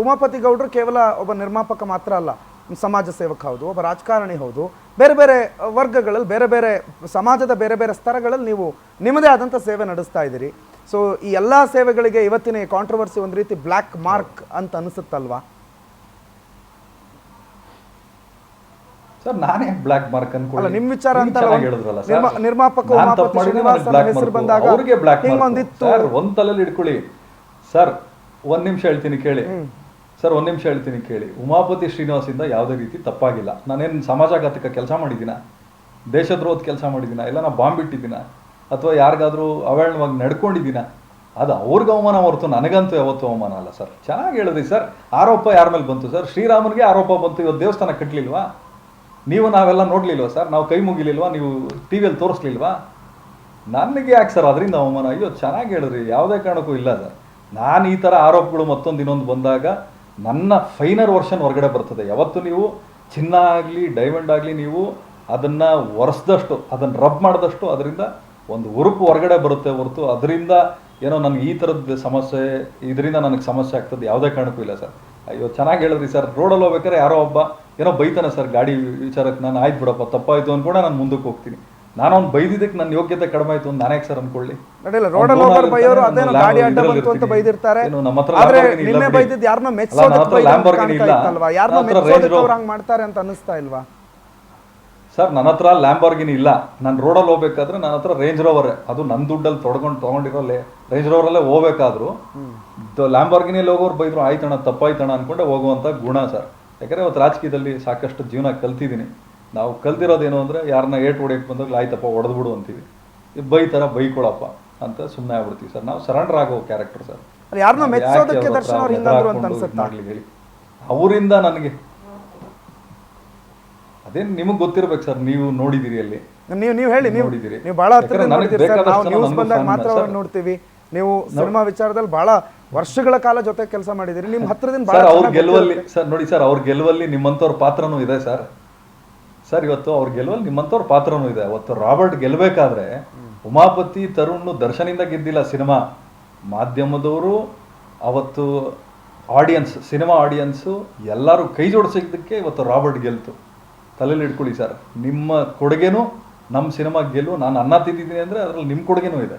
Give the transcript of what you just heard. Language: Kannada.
ಉಮಾಪತಿ ಗೌಡರು ಕೇವಲ ಒಬ್ಬ ನಿರ್ಮಾಪಕ ಮಾತ್ರ ಅಲ್ಲ, ಸಮಾಜ ಸೇವಕ ಹೌದು, ಒಬ್ಬ ರಾಜಕಾರಣಿ ಹೌದು. ಬೇರೆ ಬೇರೆ ವರ್ಗಗಳಲ್ಲಿ, ಬೇರೆ ಬೇರೆ ಸಮಾಜದ ಬೇರೆ ಬೇರೆ ಸ್ತರಗಳಲ್ಲಿ ನೀವು ನಿಮ್ಮದೇ ಆದಂಥ ಸೇವೆ ನಡೆಸ್ತಾ ಇದ್ದೀರಿ. ಸೊ ಈ ಎಲ್ಲ ಸೇವೆಗಳಿಗೆ ಇವತ್ತಿನ ಕಾಂಟ್ರವರ್ಸಿ ಒಂದು ರೀತಿ ಬ್ಲ್ಯಾಕ್ ಮಾರ್ಕ್ ಅಂತ ಅನಿಸುತ್ತಲ್ವಾ ಸರ್? ನಾನೇ ಬ್ಲ್ಯಾಕ್ ಮಾರ್ಕ್ ಅನ್ಕೊಳ್ಳಿ, ನಿಮ್ಮ ವಿಚಾರ ಅಂತ ನಿರ್ಮಾಪಕ ಹೆಸರು ಬಂದಾಗ ಅವ್ರಿಗೆ ಬ್ಲ್ಯಾಕ್ ಮಾರ್ಕ್ ಸರ್. ಒಂದ್ ತಲೆಯಲ್ಲಿ ಇಟ್ಕೊಳ್ಳಿ ಸರ್. ಒಂದ್ ನಿಮಿಷ ಹೇಳ್ತೀನಿ ಕೇಳಿ ಸರ್, ಒಂದ್ ನಿಮಿಷ ಹೇಳ್ತೀನಿ ಕೇಳಿ. ಉಮಾಪತಿ ಶ್ರೀನಿವಾಸಿಂದ ಯಾವುದೇ ರೀತಿ ತಪ್ಪಾಗಿಲ್ಲ. ನಾನೇನು ಸಮಾಜಘಾತಕ ಕೆಲಸ ಮಾಡಿದ್ದೀನ, ದೇಶದ್ರೋಹದ ಕೆಲಸ ಮಾಡಿದ್ದೀನ, ಇಲ್ಲ ನಾ ಬಾಂಬ್ ಇಟ್ಟಿದ್ದೀನ, ಅಥವಾ ಯಾರಿಗಾದ್ರೂ ಅವಹೇಳನವಾಗಿ ನಡ್ಕೊಂಡಿದ್ದೀನ? ಅದು ಅವ್ರಿಗೆ ಅವಮಾನ ಹೊರತು ನನಗಂತೂ ಯಾವತ್ತೂ ಅವಮಾನ ಅಲ್ಲ ಸರ್. ಚೆನ್ನಾಗಿ ಹೇಳಿದ್ರಿ ಸರ್. ಆರೋಪ ಯಾರ ಮೇಲೆ ಬಂತು ಸರ್? ಶ್ರೀರಾಮನಿಗೆ ಆರೋಪ ಬಂತು. ಇವತ್ತು ದೇವಸ್ಥಾನ ಕಟ್ಟಲಿಲ್ವಾ? ನೀವು ನಾವೆಲ್ಲ ನೋಡ್ಲಿಲ್ವಾ ಸರ್? ನಾವು ಕೈ ಮುಗಿಲಿಲ್ವಾ? ನೀವು ಟಿವಿಯಲ್ಲಿ ತೋರಿಸ್ಲಿಲ್ವಾ? ನನಗೆ ಯಾಕೆ ಸರ್ ಅದರಿಂದ ಅವಮಾನ? ಅಯ್ಯೋ ಚೆನ್ನಾಗಿ ಹೇಳಿದ್ರಿ. ಯಾವುದೇ ಕಾರಣಕ್ಕೂ ಇಲ್ಲ ಸರ್. ನಾನು ಈ ಥರ ಆರೋಪಗಳು ಮತ್ತೊಂದು ಇನ್ನೊಂದು ಬಂದಾಗ ನನ್ನ ಫೈನರ್ ವರ್ಷನ್ ಹೊರಗಡೆ ಬರ್ತದೆ. ಯಾವತ್ತು ನೀವು ಚಿನ್ನ ಆಗಲಿ ಡೈಮಂಡ್ ಆಗಲಿ ನೀವು ಅದನ್ನು ಒರೆಸ್ದಷ್ಟು, ಅದನ್ನು ರಬ್ ಮಾಡಿದಷ್ಟು ಅದರಿಂದ ಒಂದು ಉರುಪು ಹೊರಗಡೆ ಬರುತ್ತೆ ಹೊರತು ಅದರಿಂದ ಏನೋ ನನಗೆ ಈ ಥರದ್ದು ಸಮಸ್ಯೆ, ಇದರಿಂದ ನನಗೆ ಸಮಸ್ಯೆ ಆಗ್ತದೆ ಯಾವುದೇ ಕಾರಣಕ್ಕೂ ಇಲ್ಲ ಸರ್. ಅಯ್ಯೋ ಚೆನ್ನಾಗಿ ಹೇಳಿದ್ರಿ ಸರ್. ರೋಡಲ್ಲಿ ಹೋಗ್ಬೇಕಾದ್ರೆ ಯಾರೋ ಒಬ್ಬ ಏನೋ ಬೈತಾನೆ ಸರ್ ಗಾಡಿ ವಿಚಾರಕ್ಕೆ. ನಾನು ಆಯ್ತು ಬಿಡಪ್ಪ ತಪ್ಪಾಯಿತು ಅಂದ್ಕೊಂಡೆ ನಾನು ಮುಂದಕ್ಕೆ ಹೋಗ್ತೀನಿ. ನಾನು ಅವ್ನು ಬೈದಿದ್ದಕ್ಕೆ ನನ್ನ ಯೋಗ್ಯತೆ ಕಡಿಮೆ ಆಯಿತು ಅಂತ ನಾನೇ ಸರ್ ಅನ್ಕೊಳ್ಳಿ. ಸರ್ ನನ್ನ ಹತ್ರ ಲ್ಯಾಂಬಾರ್ಗಿನಿ ಇಲ್ಲ. ನಾನು ರೋಡಲ್ಲಿ ಹೋಗ್ಬೇಕಾದ್ರೆ ನನ್ನ ಹತ್ರ ರೇಂಜ್ ರೋವರೇ, ಅದು ನನ್ನ ದುಡ್ಡಲ್ಲಿ ತೊಗೊಂಡಿರೋ ರೇಂಜ್ ರೋವರಲ್ಲೇ ಹೋಗ್ಬೇಕಾದ್ರು ಲ್ಯಾಂಬಾರ್ಗಿನಿಯಲ್ಲಿ ಹೋಗೋರು ಬೈದ್ರು ಆಯ್ತಣ್ಣ ತಪ್ಪಾಯ್ತಣ್ಣ ಅನ್ಕೊಂಡೆ ಹೋಗುವಂಥ ಗುಣ ಸರ್. ಯಾಕಂದರೆ ಇವತ್ತು ರಾಜಕೀಯದಲ್ಲಿ ಸಾಕಷ್ಟು ಜೀವನ ಕಲ್ತಿದ್ದೀನಿ. ನಾವು ಕಲ್ತಿರೋದೇನು ಅಂದರೆ ಯಾರನ್ನ ಏಟ್ ಹೊಡೆಯಕ್ಕೆ ಬಂದಾಗ ಆಯ್ತಪ್ಪ ಹೊಡೆದ್ಬಿಡು ಅಂತೀವಿ, ಬೈತಾರ ಬೈಕೊಳಪ್ಪ ಅಂತ ಸುಮ್ಮನೆ ಆಗ್ಬಿಡ್ತೀವಿ ಸರ್. ನಾವು ಸರೆಂಡರ್ ಆಗೋ ಕ್ಯಾರೆಕ್ಟರ್ ಸರ್. ಹೇಳಿ ಅವರಿಂದ ನನಗೆ ಅದೇನು ನಿಮಗೆ ಗೊತ್ತಿರ್ಬೇಕು ಸರ್. ನೀವು ನೋಡಿದಿರಿ ಅಲ್ಲಿ, ನೀವು ಹೇಳಿ, ನೋಡಿದಿರಿ, ನೀವು ಬಹಳ ಮಾತ್ರ ನೋಡ್ತೀವಿ. ನೀವು ಸಿನಿಮಾ ವಿಚಾರದಲ್ಲಿ ಬಹಳ ವರ್ಷಗಳ ಕಾಲ ಜೊತೆ ಕೆಲಸ ಮಾಡಿದಿರಿ. ನಿಮ್ಮ ಹತ್ರದಿಂದ ಅವ್ರ ಗೆಲುವಲ್ಲಿ ಸರ್ ನೋಡಿ ಸರ್, ಅವ್ರ ಗೆಲುವಲ್ಲಿ ನಿಮ್ಮಂಥವ್ರ ಪಾತ್ರನೂ ಇದೆ ಸರ್. ಸರ್ ಇವತ್ತು ಅವ್ರ ಗೆಲುವಲ್ಲಿ ನಿಮ್ಮಂಥವ್ರ ಪಾತ್ರನೂ ಇದೆ. ಅವತ್ತು ರಾಬರ್ಟ್ ಗೆಲ್ಲಬೇಕಾದ್ರೆ ಉಮಾಪತಿ ತರುಣ್ ದರ್ಶನಿಂದ ಗೆದ್ದಿಲ್ಲ ಸಿನಿಮಾ, ಮಾಧ್ಯಮದವರು ಅವತ್ತು ಆಡಿಯನ್ಸ್, ಸಿನಿಮಾ ಆಡಿಯನ್ಸು ಎಲ್ಲರೂ ಕೈ ಜೋಡಿಸಿದ್ದಕ್ಕೆ ಇವತ್ತು ರಾಬರ್ಟ್ ಗೆಲ್ತು. ತಲೆಯಲ್ಲಿ ಇಟ್ಕೊಳ್ಳಿ ಸರ್. ನಿಮ್ಮ ಕೊಡುಗೆನೂ ನಮ್ಮ ಸಿನಿಮಾ ಗೆಲ್ಲು. ನಾನು ಅನ್ನ ತಿಂದಿದ್ದೀನಿ ಅಂದರೆ ಅದರಲ್ಲಿ ನಿಮ್ಮ ಕೊಡುಗೆನೂ ಇದೆ.